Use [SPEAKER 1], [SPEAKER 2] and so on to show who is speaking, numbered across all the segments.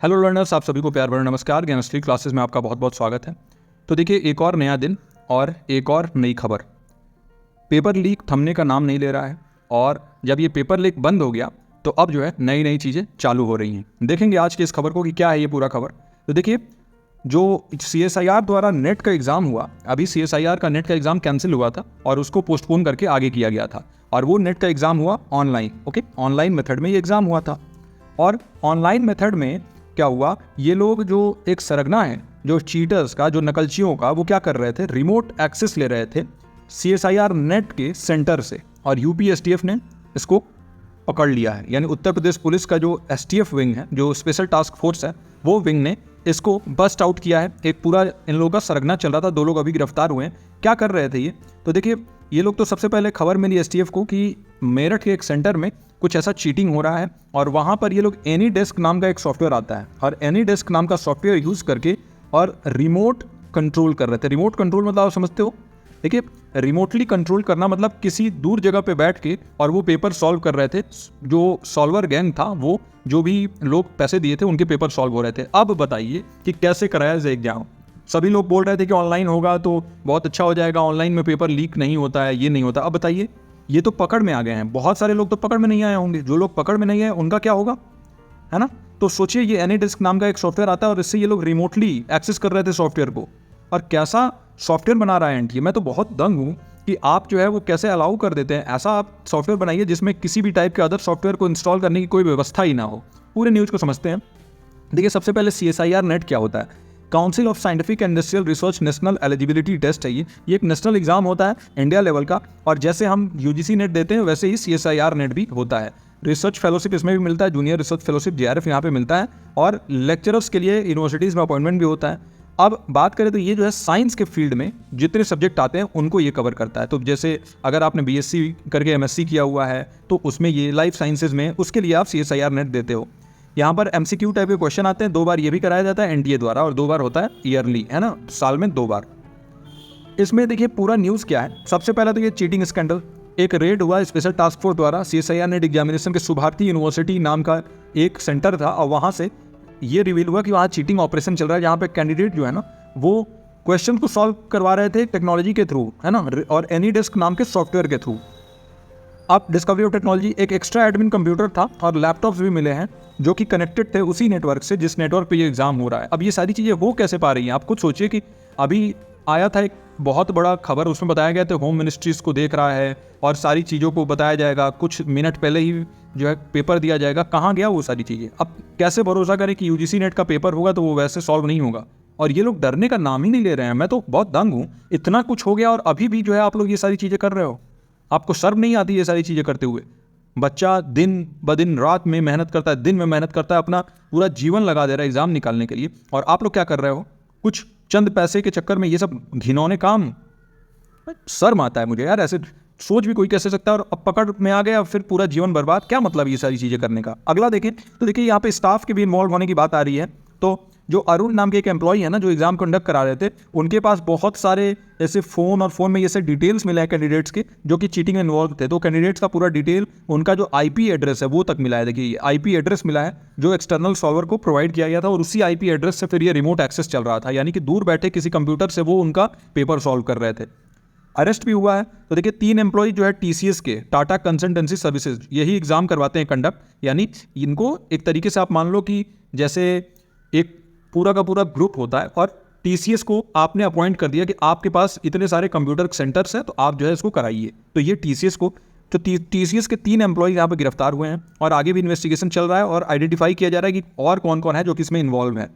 [SPEAKER 1] Hello learners, आप सभी को प्यार भरा नमस्कार। केमिस्ट्री क्लासेस में आपका बहुत बहुत स्वागत है। तो देखिए, एक और नया दिन और एक और नई खबर। पेपर लीक थमने का नाम नहीं ले रहा है और जब ये पेपर लीक बंद हो गया तो अब जो है नई नई चीज़ें चालू हो रही हैं। देखेंगे आज की इस खबर को कि क्या है ये पूरा खबर। तो देखिए, जो CSIR द्वारा नेट का एग्ज़ाम हुआ, अभी CSIR का नेट का एग्ज़ाम कैंसिल हुआ था और उसको पोस्टपोन करके आगे किया गया था और वो नेट का एग्ज़ाम हुआ ऑनलाइन। ओके, ऑनलाइन मेथड में ये एग्ज़ाम हुआ था। और ऑनलाइन मेथड में क्या हुआ, ये लोग जो एक सरगना है, जो चीटर्स का, जो नकलचियों का, वो क्या कर रहे थे, रिमोट एक्सेस ले रहे थे CSIR नेट के सेंटर से और UP-STF ने इसको पकड़ लिया है। यानी उत्तर प्रदेश पुलिस का जो STF विंग है, जो स्पेशल टास्क फोर्स है, वो विंग ने इसको बस्ट आउट किया है। एक पूरा इन लोगों का सरगना चल रहा था, 2 लोग अभी गिरफ्तार हुए हैं। क्या कर रहे थे ये, तो देखिए, ये लोग तो सबसे पहले खबर मिली STF को कि मेरठ के एक सेंटर में कुछ ऐसा चीटिंग हो रहा है और वहाँ पर ये लोग एनीडेस्क नाम का एक सॉफ्टवेयर आता है और एनीडेस्क नाम का सॉफ्टवेयर यूज़ करके और रिमोट कंट्रोल कर रहे थे। रिमोट कंट्रोल मतलब आप समझते हो, देखिए, रिमोटली कंट्रोल करना मतलब किसी दूर जगह पे बैठ के और वो पेपर सॉल्व कर रहे थे। जो सॉल्वर गैंग था, वो जो भी लोग पैसे दिए थे उनके पेपर सॉल्व हो रहे थे। अब बताइए कि कैसे कराया जाए एग्जाम। सभी लोग बोल रहे थे कि ऑनलाइन होगा तो बहुत अच्छा हो जाएगा, ऑनलाइन में पेपर लीक नहीं होता है, ये नहीं होता। अब बताइए, ये तो पकड़ में आ गए हैं। बहुत सारे लोग तो पकड़ में नहीं आए होंगे। जो लोग पकड़ में नहीं आए उनका क्या होगा, है ना। तो सोचिए, ये एनीडेस्क नाम का एक सॉफ्टवेयर आता है और इससे ये लोग रिमोटली एक्सेस कर रहे थे सॉफ्टवेयर को। और कैसा सॉफ्टवेयर बना रहा है एनटीए, मैं तो बहुत दंग हूँ कि आप जो है वो कैसे अलाउ कर देते हैं। ऐसा आप सॉफ्टवेयर बनाइए जिसमें किसी भी टाइप के अदर सॉफ्टवेयर को इंस्टॉल करने की कोई व्यवस्था ही ना हो। पूरे न्यूज़ को समझते हैं। देखिए, सबसे पहले CSIR नेट क्या होता है, council of scientific and industrial research national eligibility test है। ये एक नेशनल एग्जाम होता है इंडिया लेवल का, और जैसे हम UGC नेट देते हैं वैसे ही CSIR नेट भी होता है। रिसर्च फेलोशिप इसमें भी मिलता है, जूनियर रिसर्च फेलोशिप JRF यहाँ पे मिलता है, और लेक्चरर्स के लिए यूनिवर्सिटीज़ में अपॉइंटमेंट भी होता है। अब बात करें तो ये जो है साइंस के फील्ड में जितने सब्जेक्ट आते हैं उनको ये कवर करता है। तो जैसे अगर आपने BSc करके MSc किया हुआ है तो उसमें ये लाइफ साइंसेज में, उसके लिए आप CSIR नेट देते हो। यहाँ पर MCQ टाइप के क्वेश्चन आते हैं। 2 बार ये भी कराया जाता है NTA द्वारा और 2 बार होता है ईयरली, है ना, साल में 2 बार। इसमें देखिए पूरा न्यूज़ क्या है। सबसे पहले तो ये चीटिंग स्कैंडल, एक रेड हुआ स्पेशल टास्क फोर्स द्वारा CSIR नेट एग्जामिनेशन के सुभारती यूनिवर्सिटी नाम का एक सेंटर था और वहाँ से ये रिवील हुआ कि वहाँ चीटिंग ऑपरेशन चल रहा है, जहाँ पे कैंडिडेट जो है ना वो क्वेश्चन को सॉल्व करवा रहे थे टेक्नोलॉजी के थ्रू, है ना, और एनीडेस्क नाम के सॉफ्टवेयर के थ्रू। अब डिस्कवरी ऑफ टेक्नोलॉजी, एक एक्स्ट्रा एडमिन कंप्यूटर था और लैपटॉप्स भी मिले हैं जो कि कनेक्टेड थे उसी नेटवर्क से जिस नेटवर्क पे ये एग्जाम हो रहा है। अब ये सारी चीज़ें हो कैसे पा रही हैं, आप खुद सोचिए कि अभी आया था एक बहुत बड़ा खबर, उसमें बताया गया था होम मिनिस्ट्रीज को देख रहा है और सारी चीज़ों को बताया जाएगा, कुछ मिनट पहले ही जो है पेपर दिया जाएगा। कहाँ गया वो सारी चीज़ें। अब कैसे भरोसा करें कि UGC नेट का पेपर होगा तो वो वैसे सॉल्व नहीं होगा, और ये लोग डरने का नाम ही नहीं ले रहे हैं। मैं तो बहुत दंग हूँ, इतना कुछ हो गया और अभी भी जो है आप लोग ये सारी चीज़ें कर रहे हो। आपको शर्म नहीं आती ये सारी चीज़ें करते हुए। बच्चा दिन ब दिन रात में मेहनत करता है, दिन में मेहनत करता है, अपना पूरा जीवन लगा दे रहा है एग्ज़ाम निकालने के लिए, और आप लोग क्या कर रहे हो, कुछ चंद पैसे के चक्कर में ये सब घिनौने काम। शर्म आता है मुझे यार, ऐसे सोच भी कोई कैसे सकता है। और अब पकड़ में आ गया, फिर पूरा जीवन बर्बाद। क्या मतलब ये सारी चीज़ें करने का। अगला देखें तो देखिए, यहाँ पे स्टाफ के भी इन्वॉल्व होने की बात आ रही है। तो जो अरुण नाम के एक एम्प्लॉय है ना, जो एग्जाम कंडक्ट करा रहे थे, उनके पास बहुत सारे ऐसे फ़ोन और फ़ोन में ऐसे डिटेल्स मिले हैं कैंडिडेट्स के जो कि चीटिंग में इन्वॉल्व थे। तो कैंडिडेट्स का पूरा डिटेल, उनका जो IP एड्रेस है वो तक मिला है। देखिए, IP एड्रेस मिला है जो एक्सटर्नल सॉल्वर को प्रोवाइड किया गया था, और उसी IP एड्रेस से फिर ये रिमोट एक्सेस चल रहा था। यानी कि दूर बैठे किसी कंप्यूटर से वो उनका पेपर सॉल्व कर रहे थे। अरेस्ट भी हुआ है। तो देखिए, 3 एम्प्लॉय जो है TCS के, टाटा कंसल्टेंसी सर्विसेज, यही एग्जाम करवाते हैं कंडक्ट। यानी इनको एक तरीके से आप मान लो कि जैसे एक पूरा का पूरा ग्रुप होता है और TCS को आपने अपॉइंट कर दिया कि आपके पास इतने सारे कंप्यूटर सेंटर्स हैं तो आप जो है इसको कराइए। तो ये TCS को, तो TCS के 3 एम्प्लॉय यहाँ पर गिरफ्तार हुए हैं और आगे भी इन्वेस्टिगेशन चल रहा है और आइडेंटिफाई किया जा रहा है कि और कौन कौन है जो कि इसमें इन्वॉल्व है।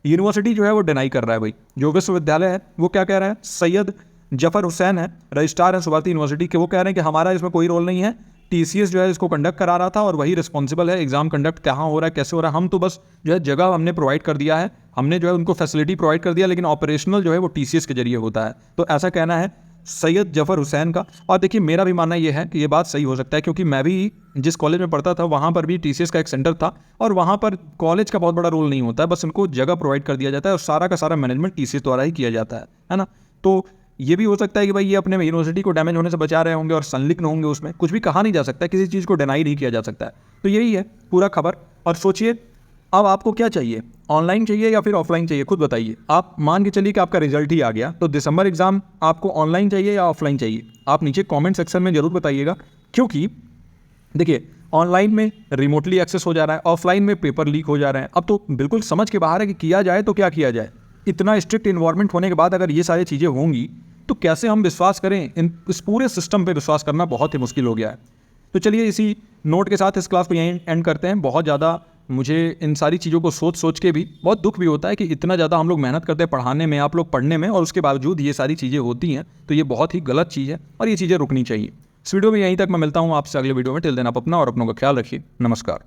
[SPEAKER 1] यूनिवर्सिटी जो है वो डिनाई कर रहा है। भाई, जो विश्वविद्यालय है वो क्या कह रहा है, सैयद जफर हुसैन है, रजिस्ट्रार है सुभारती यूनिवर्सिटी के, वो कह रहे हैं कि हमारा इसमें कोई रोल नहीं है। TCS जो है इसको कंडक्ट करा रहा था और वही रिस्पॉन्सिबल है एग्जाम कंडक्ट कहाँ हो रहा है, कैसे हो रहा है। हम तो बस जो है जगह हमने प्रोवाइड कर दिया है, हमने जो है उनको फैसिलिटी प्रोवाइड कर दिया, लेकिन ऑपरेशनल जो है वो TCS के जरिए होता है। तो ऐसा कहना है सैयद जफर हुसैन का। और देखिए, मेरा भी मानना ये है कि ये बात सही हो सकता है, क्योंकि मैं भी जिस कॉलेज में पढ़ता था वहाँ पर भी TCS का एक सेंटर था और वहाँ पर कॉलेज का बहुत बड़ा रोल नहीं होता है, बस उनको जगह प्रोवाइड कर दिया जाता है और सारा का सारा मैनेजमेंट TCS द्वारा ही किया जाता है ना। तो ये भी हो सकता है कि भाई ये अपने यूनिवर्सिटी को डैमेज होने से बचा रहे होंगे और संलिग्न होंगे उसमें। कुछ भी कहा नहीं जा सकता, किसी चीज़ को डिनाई नहीं किया जा सकता है। तो यही है पूरा खबर। और सोचिए, अब आपको क्या चाहिए, ऑनलाइन चाहिए या फिर ऑफलाइन चाहिए, खुद बताइए। आप मान के चलिए कि आपका रिजल्ट ही आ गया, तो दिसंबर एग्जाम आपको ऑनलाइन चाहिए या ऑफलाइन चाहिए? आप नीचे कमेंट सेक्शन में जरूर बताइएगा, क्योंकि देखिए ऑनलाइन में रिमोटली एक्सेस हो जा रहा है, ऑफलाइन में पेपर लीक हो जा रहे हैं। अब तो बिल्कुल समझ के बाहर है कि किया जाए तो क्या किया जाए। इतना स्ट्रिक्ट इन्वायरमेंट होने के बाद अगर ये सारी चीज़ें होंगी तो कैसे हम विश्वास करें? इस पूरे सिस्टम पे विश्वास करना बहुत ही मुश्किल हो गया है। तो चलिए इसी नोट के साथ इस क्लास को यहीं एंड करते हैं। बहुत ज़्यादा मुझे इन सारी चीज़ों को सोच सोच के भी बहुत दुख भी होता है कि इतना ज़्यादा हम लोग मेहनत करते हैं पढ़ाने में, आप लोग पढ़ने में, और उसके बावजूद ये सारी चीज़ें होती हैं। तो ये बहुत ही गलत चीज़ है और ये चीज़ें रुकनी चाहिए। इस वीडियो में यहीं तक मैं मिलता हूँ आपसे अगले वीडियो में। टिल देन आप अपना और अपनों का ख्याल रखिए। नमस्कार।